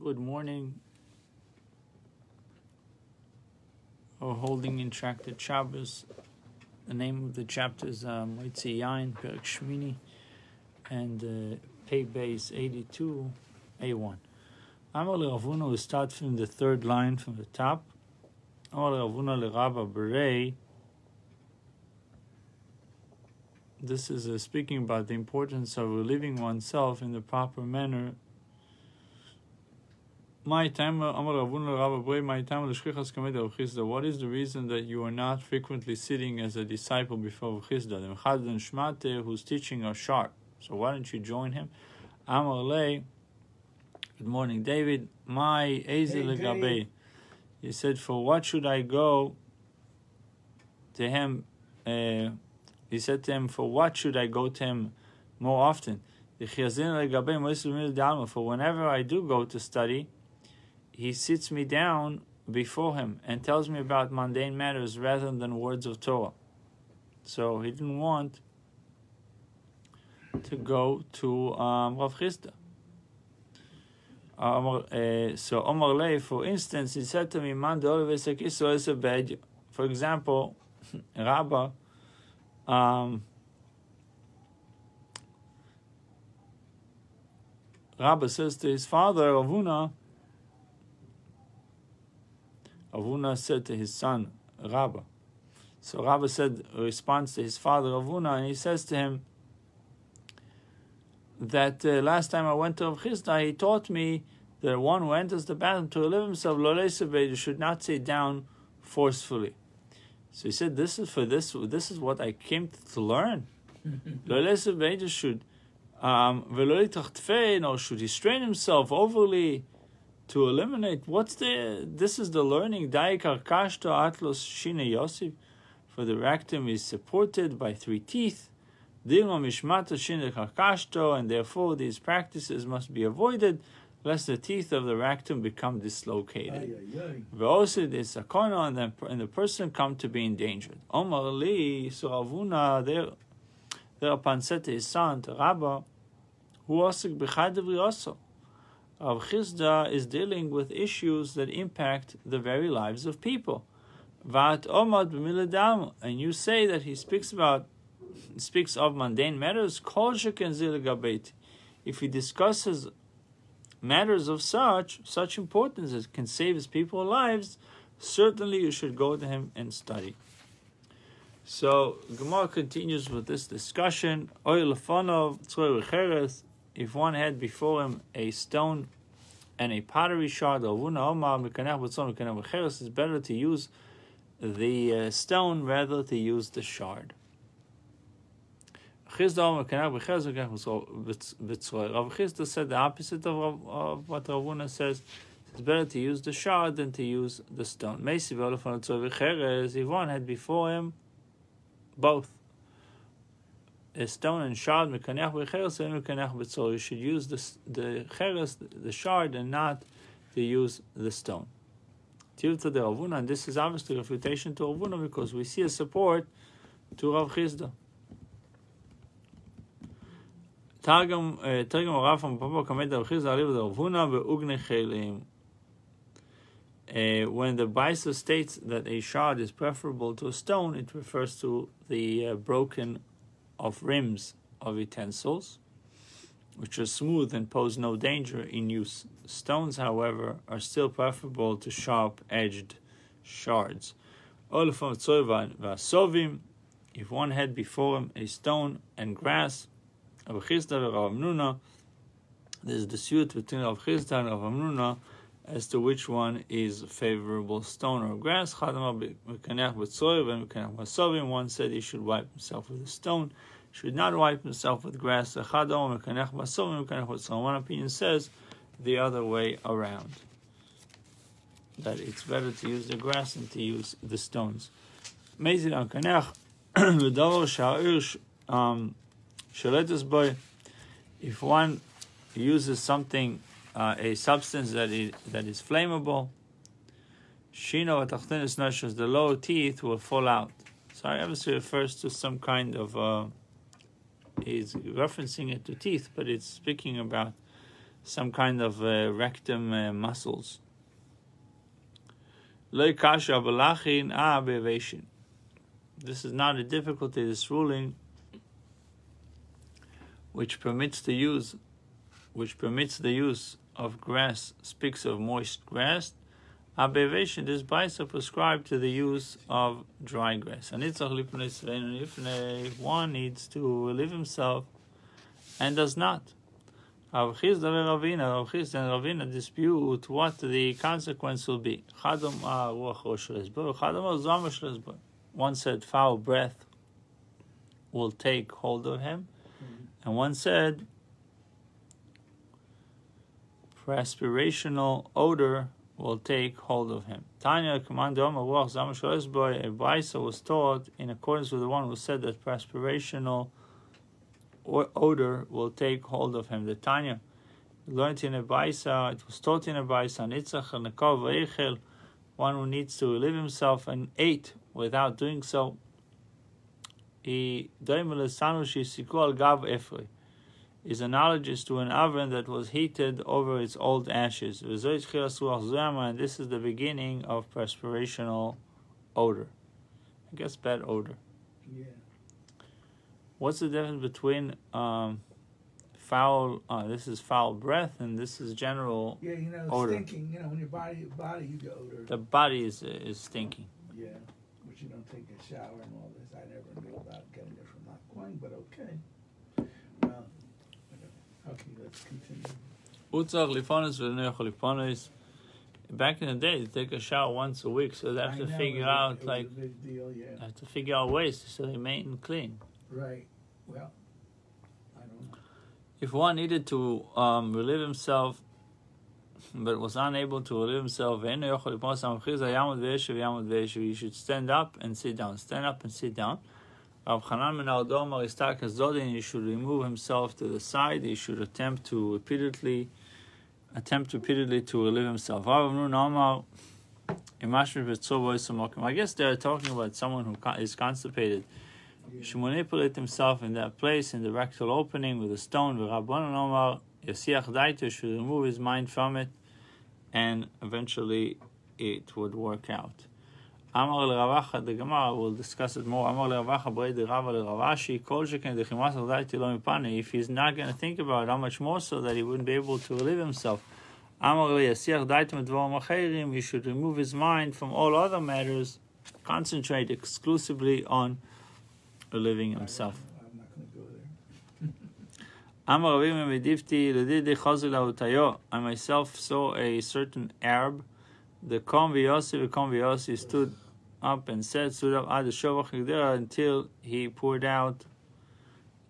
Good morning. We're holding in Tractate Shabbos. The name of the chapter is Moitzi Yain, Perek Shmini, and pay base 82, A1. Amar leRavuna, we start from the third line from the top. Amar leRavuna leRabba Berei. This is speaking about the importance of relieving oneself in the proper manner. What is the reason that you are not frequently sitting as a disciple before Chisda? The Mechadan Shmate, who's teaching, are sharp. So why don't you join him? Amar Lei. Good morning, David. My Ezel Gabe. He said, for what should I go to him? He said to him, for what should I go to him more often? For whenever I do go to study, he sits me down before him and tells me about mundane matters rather than words of Torah. So he didn't want to go to Rav Chisda. So Omar Lei, for instance, he said to me, for example, Rabba, Rabba says to his father, Avuna said to his son, Rabba. So Rabba responds to his father, Avuna, and he says to him that last time I went to Rav Chisda, he taught me that one who enters the bathroom to relieve himself, you should not sit down forcefully. So he said, this is what I came to learn. should should he strain himself overly to eliminate? This is the learning. For the rectum is supported by 3 teeth. And therefore these practices must be avoided, lest the teeth of the rectum become dislocated. And the person come to be endangered. Omar Li, so Avuna thereupon said to his son, to Rabba, who also Rav Chisda is dealing with issues that impact the very lives of people. And you say that he speaks of mundane matters. If he discusses matters of such importance as can save his people's lives, certainly you should go to him and study. So Gemara continues with this discussion. If one had before him a stone and a pottery shard, it's better to use the stone rather to use the shard. Rav Chisda said the opposite of what Ravuna says. It's better to use the shard than to use the stone. If one had before him both a stone and shard, you should use the shard, and not to use the stone. And this is obviously a refutation to Ravuna, because we see a support to Rav Chisda. When the Baisa states that a shard is preferable to a stone, it refers to the broken of rims of utensils, which are smooth and pose no danger in use. Stones, however, are still preferable to sharp-edged shards. If one had before him a stone and grass, Rav Chisda and Rav Menashe, there's a dispute between Rav Chisda and Rav Menashe as to which one is favorable, stone or grass. One said he should wipe himself with a stone, should not wipe himself with grass. One opinion says the other way around, that it's better to use the grass than to use the stones. If one uses something, a substance that is flammable, the lower teeth will fall out. So I obviously refers to some kind of, is referencing it to teeth, but it's speaking about some kind of rectum muscles. This is not a difficulty, this ruling, which permits the use of grass, speaks of moist grass. Abevation, this baisa prescribed to the use of dry grass. And if one needs to relieve himself and does not. Rav Chisda and Ravina dispute what the consequence will be. One said foul breath will take hold of him, and one said perspirational odor will take hold of him. Tanya command a Baisa was taught in accordance with the one who said that perspirational odor will take hold of him. The Tanya learned in a Baisa, it was taught in a Baisa, Nitzach and Nekov Eichel, one who needs to relieve himself and ate without doing so. He is analogous to an oven that was heated over its old ashes. And this is the beginning of perspirational odor. I guess bad odor. Yeah. What's the difference between foul? This is foul breath, and this is general odor. Stinking. When your body you get odor. The body is stinking. Yeah, but you don't take a shower and all this. I never knew about getting it from not going, but okay. Well, okay, let's continue. Back in the day, they take a shower once a week, so they have to figure out it was a big deal, yeah. Have to figure out ways so they maintain clean. Right. Well, I don't know. If one needed to relieve himself, but was unable to relieve himself, he should stand up and sit down. Stand up and sit down. He should remove himself to the side. He should attempt repeatedly to relieve himself. I guess they're talking about someone who is constipated. He should manipulate himself in that place, in the rectal opening with a stone. Should remove his mind from it, and eventually it would work out. The Gemara will discuss it more. If he's not going to think about it, how much more so that he wouldn't be able to relieve himself. He should remove his mind from all other matters, concentrate exclusively on relieving himself. I'm not going to go there. I myself saw a certain Arab. The Konviyasi stood up until he poured out,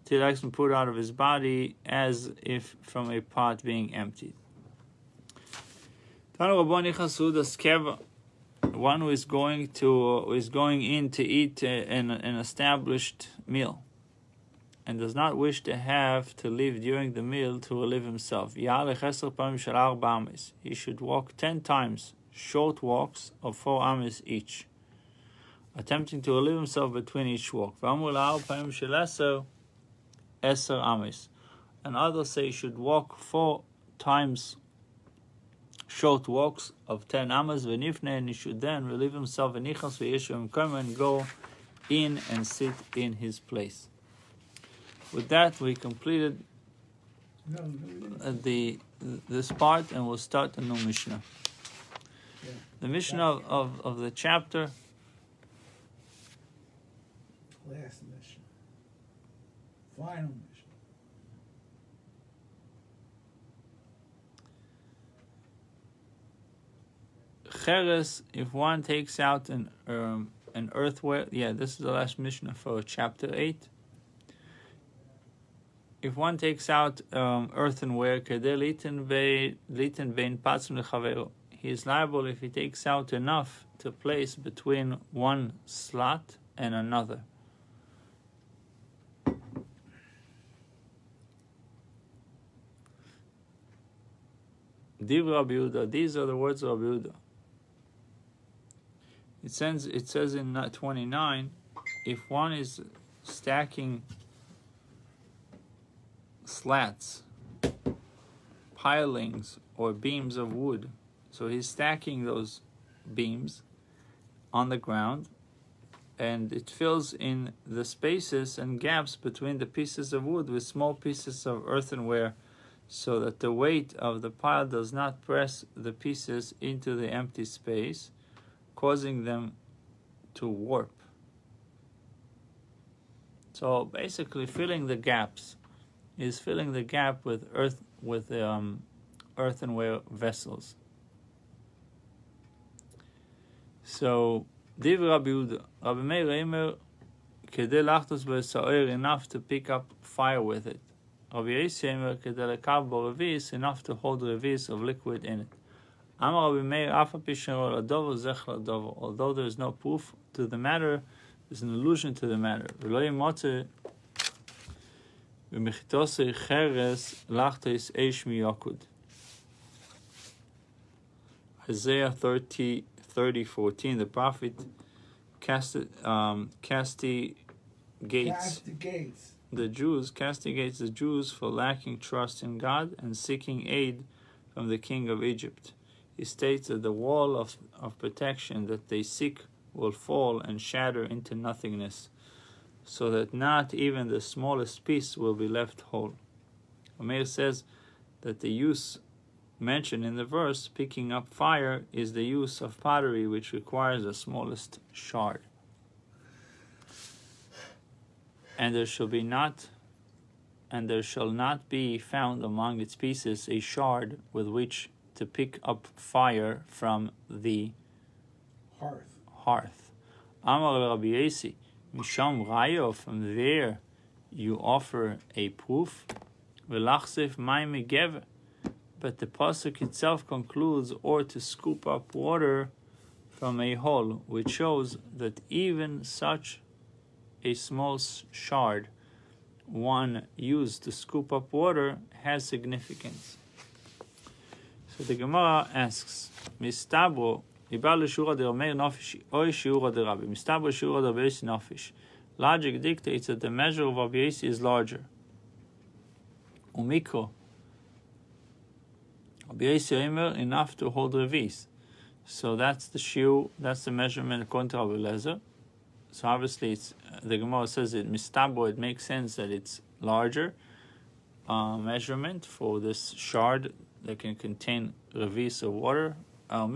till Axman poured out of his body as if from a pot being emptied. One who is going in to eat an established meal and does not wish to have to leave during the meal to relieve himself. He should walk 10 times, short walks of 4 ames each, attempting to relieve himself between each walk. And others say he should walk 4 times short walks of 10 amas, and he should then relieve himself and go in and sit in his place. With that, we completed this part, and we'll start a new Mishnah. The Mishnah of the chapter. Last Mishnah. Final Mishnah. Cheres, if one takes out an earthware, this is the last Mishnah for chapter 8. If one takes out earthenware, he is liable if he takes out enough to place between one slot and another. Div Rabbi Yehuda, these are the words of Rabbi Yehuda. It says in 29, if one is stacking slats, pilings or beams of wood. So he's stacking those beams on the ground, and it fills in the spaces and gaps between the pieces of wood with small pieces of earthenware, so that the weight of the pile does not press the pieces into the empty space, causing them to warp. So basically, filling the gaps is filling the gap with earthenware vessels. So, Div Rabbi Yehuda, Rabbi Meir Eimer, kedei lachtos b'sa'ir, enough to pick up fire with it. Rabbi Yossi Eimer, kedei lekav bo revis, enough to hold revis of liquid in it. Amar Rabbi Meir, afa pishero ladovo zech ladovo. Although there is no proof to the matter, there's an allusion to the matter. V'lo yimotze v'mechitosei cheres lachtos eish miyokud. Isaiah 30:14, the prophet castigates the Jews for lacking trust in God and seeking aid from the king of Egypt. He states that the wall of protection that they seek will fall and shatter into nothingness, so that not even the smallest piece will be left whole. Omeir says that the use mentioned in the verse, picking up fire, is the use of pottery, which requires the smallest shard. And there shall not be found among its pieces a shard with which to pick up fire from the hearth. Amar Rabbi Yossi, Misham Rayo, from there you offer a proof. V'lachsef mayim megever. But the pasuk itself concludes, or to scoop up water from a hole, which shows that even such a small shard, one used to scoop up water, has significance. So the Gemara asks, Mistabro, logic dictates that the measure of Rabbi Yossi is larger. Umikro, Rabbi Yossi Omer, enough to hold revis. So that's the shiur, that's the measurement according to Rabbi Lezer. So obviously, it's the Gemara says it mistabo. It makes sense that it's larger measurement for this shard that can contain revis of water. But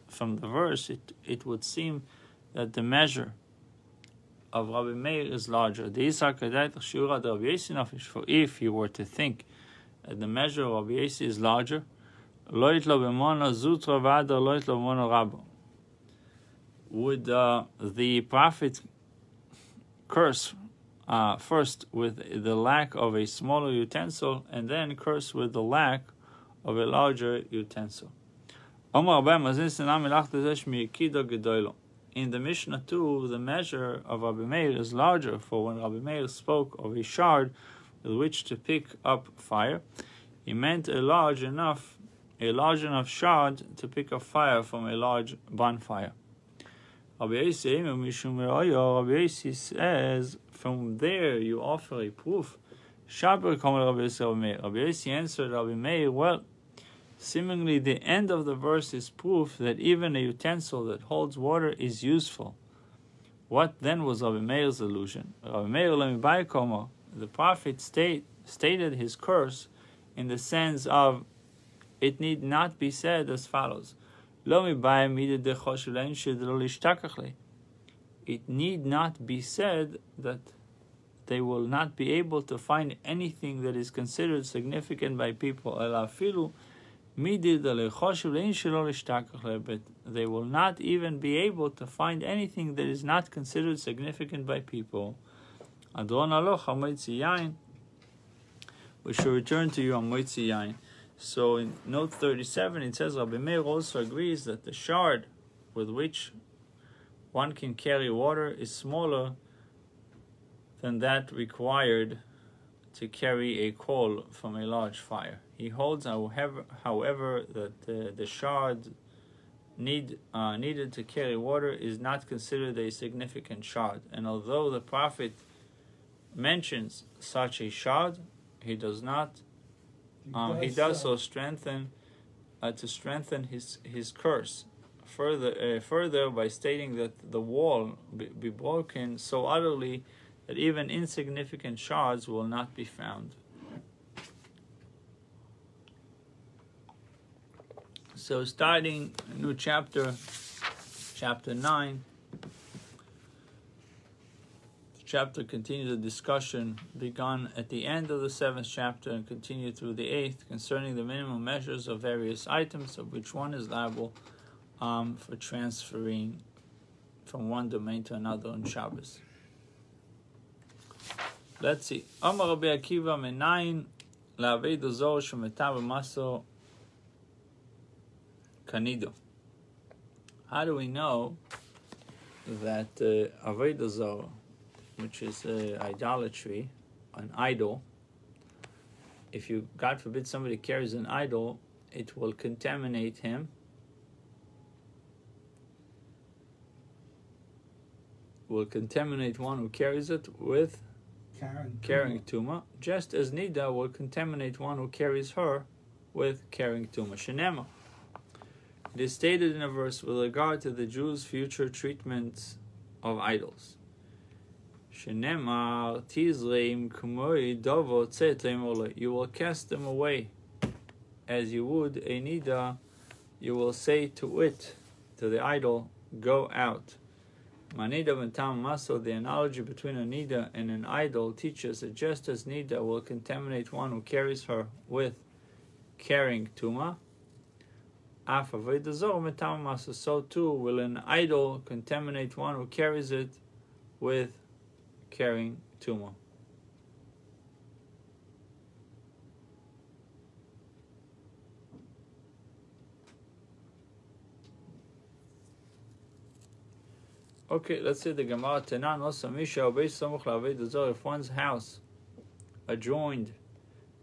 from the verse, it would seem that the measure of Rabbi Meir is larger. For if you were to think that the measure of Rabbi Yossi is larger, would the prophet curse first with the lack of a smaller utensil and then curse with the lack of a larger utensil? In the Mishnah too, the measure of Rabbi Meir is larger, for when Rabbi Meir spoke of a shard with which to pick up fire, he meant a large enough shard to pick up fire from a large bonfire. Rabbi Yossi says, from there you offer a proof. Rabbi Yossi answered Rabbi Meir, well, seemingly the end of the verse is proof that even a utensil that holds water is useful. What then was Rabbi Meir's allusion? Rabbi Meir, the prophet stated his curse in the sense of, it need not be said as follows. It need not be said that they will not be able to find anything that is considered significant by people. But they will not even be able to find anything that is not considered significant by people. We should return to you on Moitzi Yain. So in note 37, it says Rabbi Meir also agrees that the shard with which one can carry water is smaller than that required to carry a coal from a large fire. He holds, however, that the shard needed to carry water is not considered a significant shard. And although the prophet mentions such a shard, he does not He does so strengthen to strengthen his curse. Further by stating that the wall be broken so utterly that even insignificant shards will not be found. So starting a new chapter, chapter 9, the chapter continues a discussion begun at the end of the 7th chapter and continued through the 8th concerning the minimum measures of various items, of which one is liable for transferring from one domain to another on Shabbos. Let's see. Amar Rabbi Akiva menayin la'avei dozor shemeta b'maso kanido. How do we know that avodah zarah, which is idolatry, an idol, if you, God forbid, somebody carries an idol, it will contaminate him. Will contaminate one who carries it with carrying tumah, just as nida will contaminate one who carries her with carrying tumah. Shenema. It is stated in a verse with regard to the Jews' future treatment of idols. Shenemar tizreim kumoi dovo tzetreim ole. You will cast them away, as you would a nida. You will say to it, to the idol, go out. Manida v'tam maso. The analogy between a nida and an idol teaches that just as nida will contaminate one who carries her with carrying tumah, so too will an idol contaminate one who carries it with carrying tumah. Okay, let's say the Gemara Tanan also Misha obeys samuch la'avei dazor. If one's house adjoined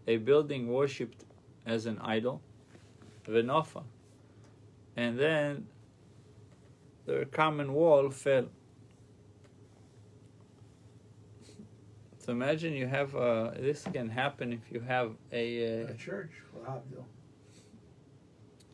a building worshipped as an idol, v'nofa, and then the common wall fell. So imagine you have this can happen if you have a church.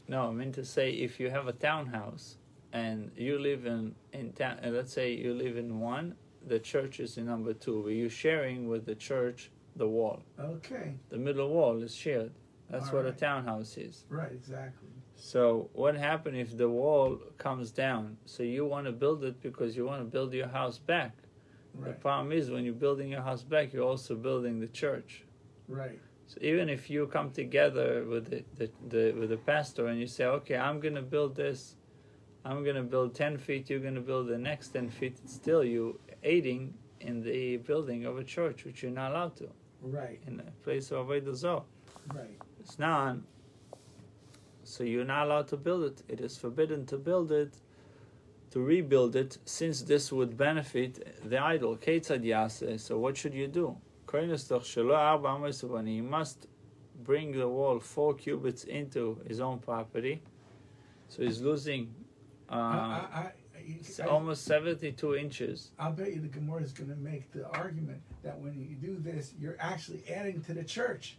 No, I mean to say if you have a townhouse and you live in town, let's say you live in one, the church is in number 2, but you're sharing with the church the wall. Okay. The middle wall is shared. That's All what right. a townhouse is. Right, exactly. So what happens if the wall comes down? So you want to build it because you want to build your house back. Right. The problem is when you're building your house back, you're also building the church. Right. So even if you come together with the pastor and you say, okay, I'm going to build this, I'm going to build 10 feet, you're going to build the next 10 feet, it's still you aiding in the building of a church, which you're not allowed to. Right. In a place of avodah zarah. Right. It's not. So you're not allowed to build it. It is forbidden to build it, to rebuild it, since this would benefit the idol. Keitzad yaseh. So what should you do? He must bring the wall 4 cubits into his own property. So he's losing almost 72 inches. I'll bet you the Gemara is going to make the argument that when you do this, you're actually adding to the church.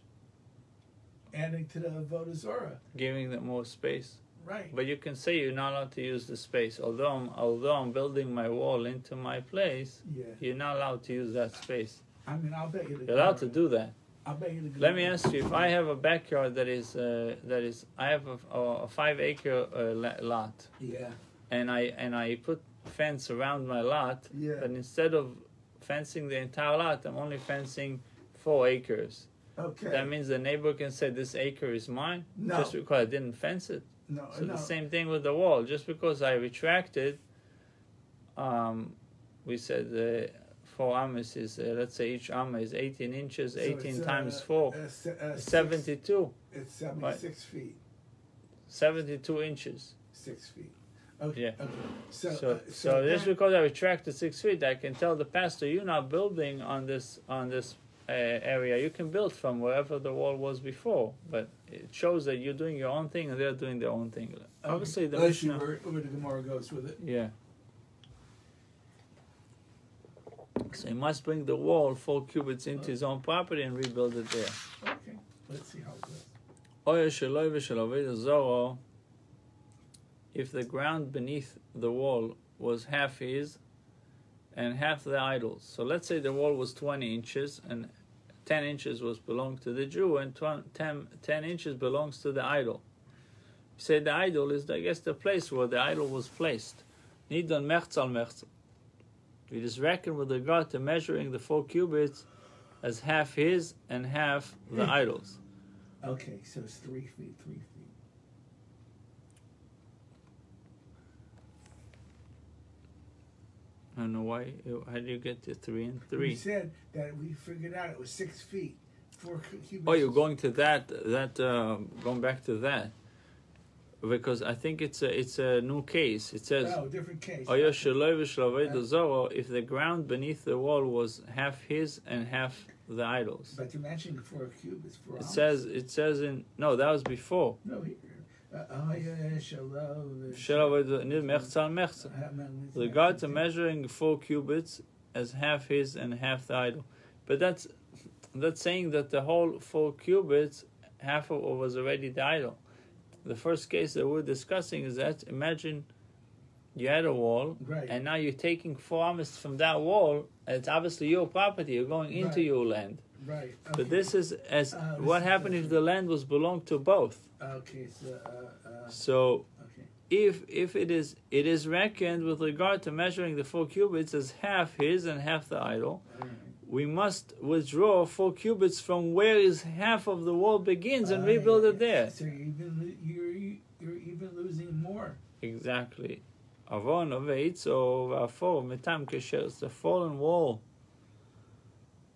Adding to the avodah zarah. Giving them more space. Right. But you can say you're not allowed to use the space. Although I'm building my wall into my place, you're not allowed to use that space. I mean, I'll bet you you're allowed to do that. I'll bet you the Let me ask you, if I have a backyard that is I have a 5-acre lot. Yeah. And I put fence around my lot. Yeah. But instead of fencing the entire lot, I'm only fencing 4 acres. Okay. That means the neighbor can say this acre is mine No. just because I didn't fence it. No. So the same thing with the wall. Just because I retracted, we said 4 amas is, let's say each amma is 18 inches, so 18 times 4, 72. It's 76 feet. 72 inches. 6 feet. Okay. Yeah. Okay. So just because I retracted 6 feet, I can tell the pastor, you're not building on this area. You can build from wherever the wall was before, but it shows that you're doing your own thing and they're doing their own thing. Obviously, the Let's see Mishnah, where the Gemara goes with it. yeah. So he must bring the wall 4 cubits into his own property and rebuild it there. Okay. Let's see how it goes. Oya sheloi v'shel aved zoro. If the ground beneath the wall was half his and half the idol's. So let's say the wall was 20 inches and 10 inches was belonged to the Jew and 10 inches belongs to the idol. You say the idol is, I guess, the place where the idol was placed. Nidon mechzal mechzal. It is reckoned with regard to measuring the 4 cubits as half his and half the idol's. Okay, so it's 3 feet, 3 feet. I don't know why. How do you get to 3 and 3? We said that we figured out it was 6 feet, 4 cubits. Oh, you're going to that? Going back to that, because I think it's a new case. It says, "Oh, different case." Oya sheloi v'shel aved zoro. If the ground beneath the wall was half his and half the idol's. But you're mentioning 4 cubits. 4 It says in no, that was before. No, here. Regard to measuring 4 cubits as half his and half the idol. But that's saying that the whole 4 cubits, half of it was already the idol. The first case that we're discussing is that imagine you had a wall, right, and now you're taking 4 amos from that wall, and it's obviously your property, you're going into your land. Right. Okay. But this is as what happened if the land was belonged to both. Okay, So okay. if it is reckoned with regard to measuring the 4 cubits as half his and half the idol, we must withdraw 4 cubits from where is half of the wall begins and rebuild it there. So you're even losing more. Exactly. Avon oveitzo v'afo metam kesher. It's the fallen wall.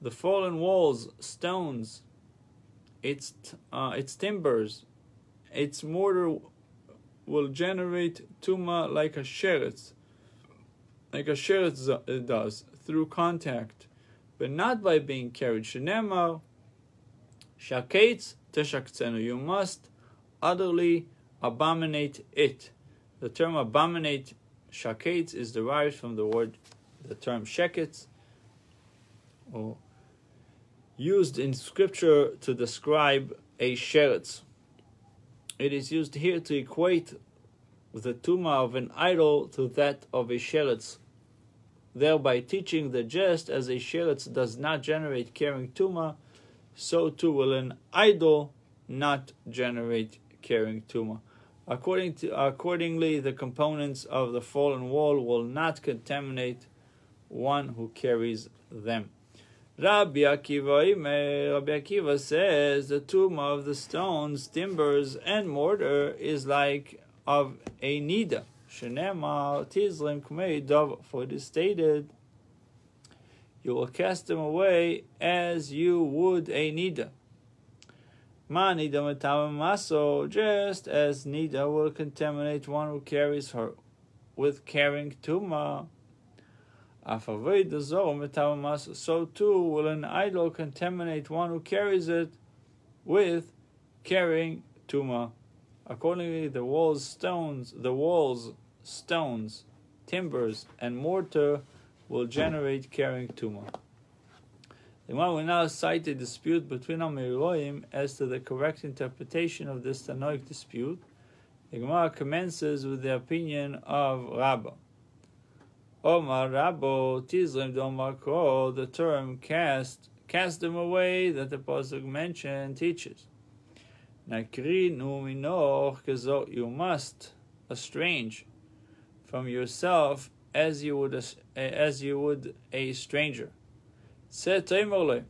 The fallen walls, stones, its timbers, its mortar will generate tuma like a sheretz does through contact, but not by being carried. Shenemar shaketz teshaktzenu. You must utterly abominate it. The term abominate, shaketz, is derived from the term sheketz, or used in scripture to describe a sheretz. It is used here to equate the tumah of an idol to that of a sheretz, thereby teaching that just as a sheretz does not generate carrying tumah, so too will an idol not generate carrying tumah. Accordingly, the components of the fallen wall will not contaminate one who carries them. Rabbi Akiva says the tumah of the stones, timbers, and mortar is like of a nida. Shenema tizlim k'mei dav. For it is stated, you will cast them away as you would a nida. Ma nida metamem maso, just as nida will contaminate one who carries her with carrying tumah. So too will an idol contaminate one who carries it with carrying tumah. Accordingly, the walls, stones, timbers, and mortar will generate carrying tumah. The Gemara will now cite a dispute between Amiroim as to the correct interpretation of this Tanoic dispute. The Gemara commences with the opinion of Rabbah. Omar Rabbo Tizrim Domar Ko, the term cast them away that the pasuk mentioned teaches. Nakri nu minoch kezo, you must estrange from yourself as you would a stranger. Setemole,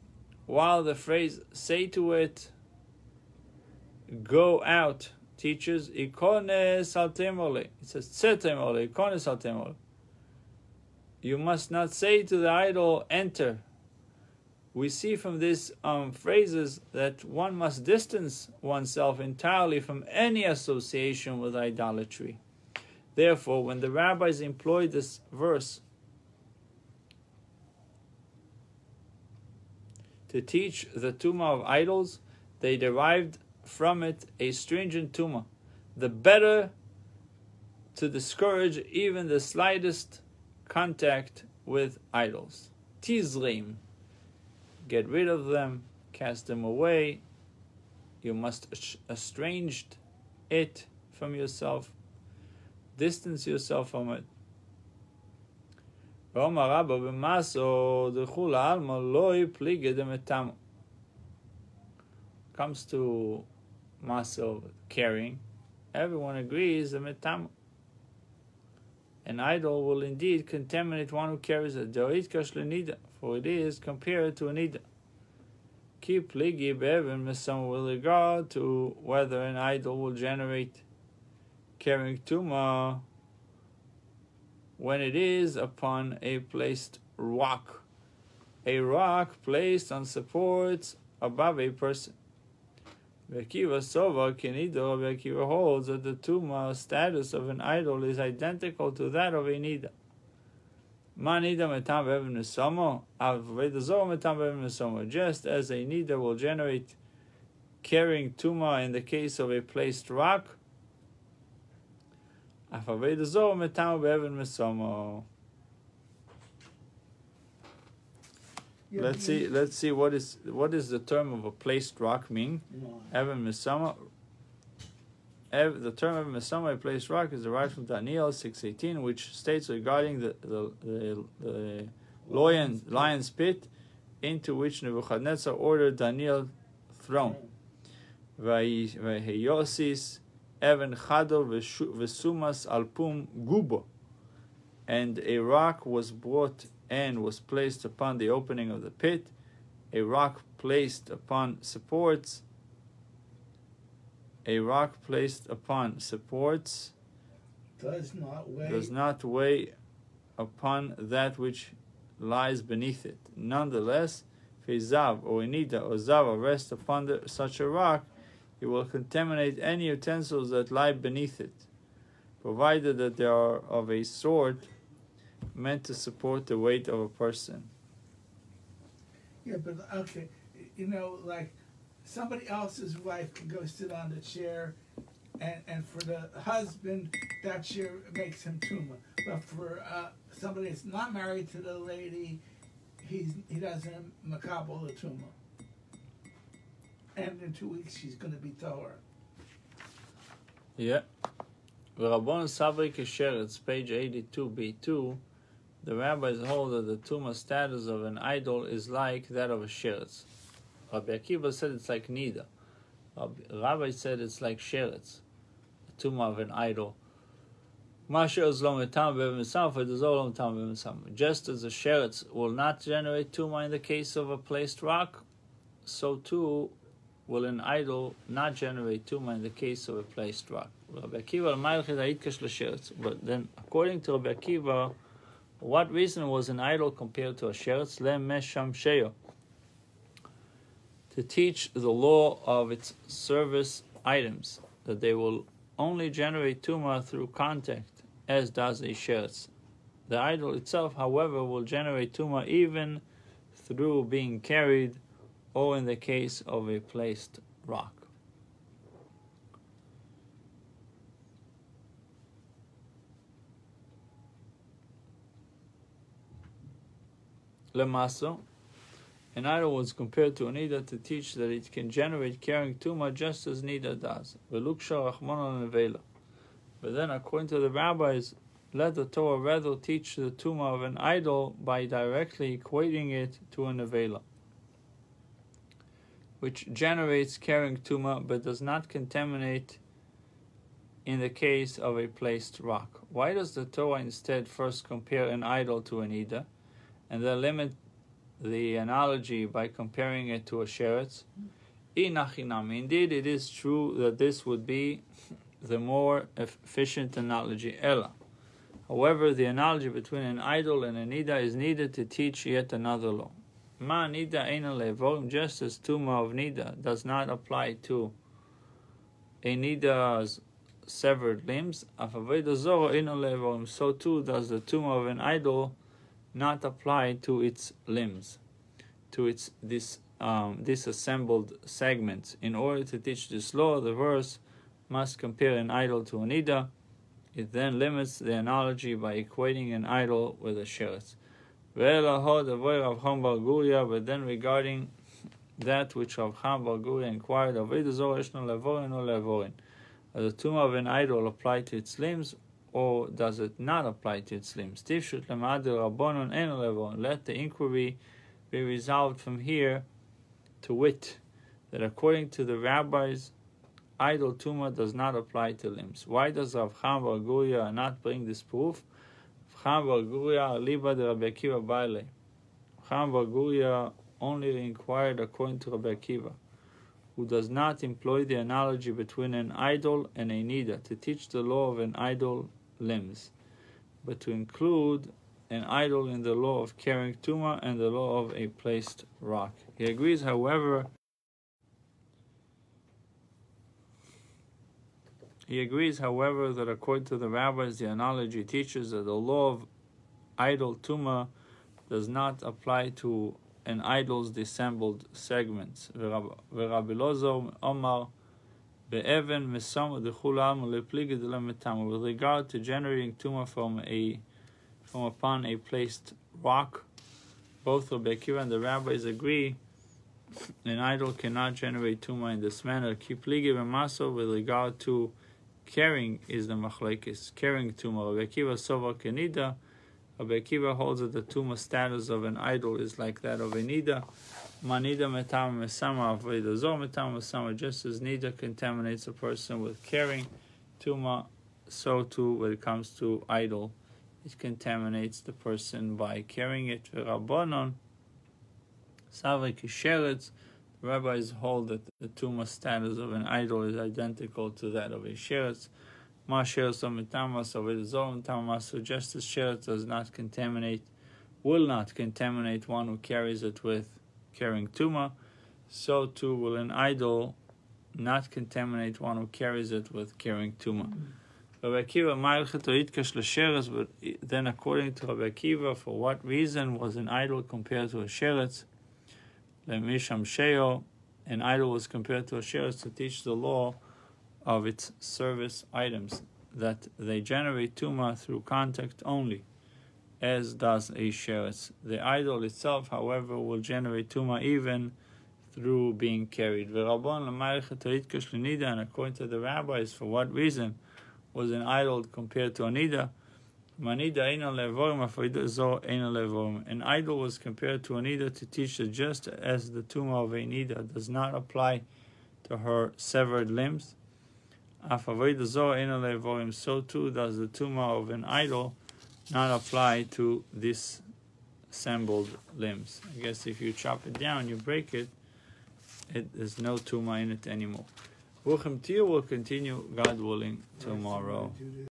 while the phrase say to it, go out, teaches ikone saltemole. It says setemole, ikone saltemole. You must not say to the idol, enter. We see from these phrases that one must distance oneself entirely from any association with idolatry. Therefore, when the rabbis employed this verse to teach the tumah of idols, they derived from it a stringent tumah, the better to discourage even the slightest contact with idols. Tizrim, get rid of them, cast them away, You must estrange it from yourself, distance yourself from it. Comes to maso, carrying, everyone agrees the metam. An idol will indeed contaminate one who carries it, for it is compared to a nida. Keep pligi be'evin mesam with regard to whether an idol will generate carrying tuma when it is upon a placed rock. A rock placed on supports above a person. Akiva Sova Kenido, Akiva holds that the tuma status of an idol is identical to that of a nida. Just as a nida will generate carrying tuma in the case of a placed rock, let's see what is the term of a placed rock mean? Evan Misama. The term of Misama, a placed rock, is derived from Daniel 6:18, which states regarding the lion's pit into which Nebuchadnezzar ordered Daniel thrown. Vaheyosis Evan Chado Vesumas Alpum Gubo, and a rock was brought and was placed upon the opening of the pit. A rock placed upon supports. A rock placed upon supports does not weigh upon that which lies beneath it. Nonetheless, if a zav or a nida or zava rest upon such a rock, it will contaminate any utensils that lie beneath it, provided that they are of a sort meant to support the weight of a person. Yeah, but okay, like somebody else's wife can go sit on the chair, and for the husband, that chair makes him tuma. But for somebody that's not married to the lady, he doesn't makabel the tuma. And in 2 weeks, she's going to be Torah. Yeah. Rabban Savri Kesheretz, page 82b2, the rabbis hold that the tuma status of an idol is like that of a sheretz. Rabbi Akiva said it's like nida. Rabbi said it's like sheretz, the tuma of an idol. Just as a sheretz will not generate tuma in the case of a placed rock, so too will an idol not generate tuma in the case of a placed rock. But then, according to Rabbi Akiva, what reason was an idol compared to a sheretz? To teach the law of its service items, that they will only generate tuma through contact, as does a sheretz. The idol itself, however, will generate tuma even through being carried, or in the case of a placed rock. Lemaso, an idol was compared to a nida to teach that it can generate carrying tuma just as nida does. But then, according to the rabbis, let the Torah rather teach the tuma of an idol by directly equating it to a nevela, which generates carrying tuma but does not contaminate in the case of a placed rock. Why does the Torah instead first compare an idol to a nida, and then limit the analogy by comparing it to a sheretz? Indeed, it is true that this would be the more efficient analogy. Ella. However, the analogy between an idol and a nida is needed to teach yet another law. Ma nida eina levorim, just as tuma of nida does not apply to a nida's severed limbs, afaveda zoro eina levorim, so too does the tuma of an idol not apply to its limbs, to its disassembled segments. In order to teach this law, the verse must compare an idol to a nida. It then limits the analogy by equating an idol with a sheretz. But then regarding that which Rav Chaim bar Guria inquired, Avodah Zorah Yeshno Levorin or Levorin. Does the tumah of an idol apply to its limbs, or does it not apply to its limbs? Let the inquiry be resolved from here, to wit, that according to the rabbis, idol tumah does not apply to limbs. Why does Rav Chaim bar Guria not bring this proof? Rav Chaim bar Guria liba de Rabbi Akiva baile. Rav Chaim bar Guria only inquired according to Rabbi Akiva, who does not employ the analogy between an idol and a nida to teach the law of an idol limbs, but to include an idol in the law of carrying tumah and the law of a placed rock. He agrees, however, that according to the rabbis, the analogy teaches that the law of idol tumah does not apply to an idol's dissembled segments. Rabbi Lozo Omar be'even mesam dechulam lepligid lemetam. With regard to generating tumah from upon a placed rock, both Rabbi Akiva and the rabbis agree an idol cannot generate tumah in this manner. Kipligi v'maso, with regard to carrying is the machlekes, carrying tumah. Rabbi Akiva sova kenida. Rabbi Akiva holds that the tumah status of an idol is like that of a nida. Manida metam mesama avodah zorah metam mesama. Just as nida contaminates a person with carrying tumah, so too when it comes to idol, it contaminates the person by carrying it. Rabbanon savri kisheretz. The rabbis hold that the tumah status of an idol is identical to that of a sheretz. Ma sheretz mitamas avodah zorah mitamas. Just as sheretz does not contaminate, will not contaminate one who carries it with carrying tumah, so too will an idol not contaminate one who carries it with carrying tumah. Rabbi Akiva ma'ilcheto itkash l'sheretz. But then, according to Rabbi Akiva, for what reason was an idol compared to a sheretz? Lemisham sheo, an idol was compared to a sheretz to teach the law of its service items, that they generate tumah through contact only, as does a sheretz. The idol itself, however, will generate tumah even through being carried. And according to the rabbis, for what reason was an idol compared to a nida? An idol was compared to a nida to teach that just as the tumah of a nida does not apply to her severed limbs, so too does the tumah of an idol not apply to disassembled limbs. I guess if you chop it down, you break it, there's no tumah in it anymore. Will continue, God willing, tomorrow.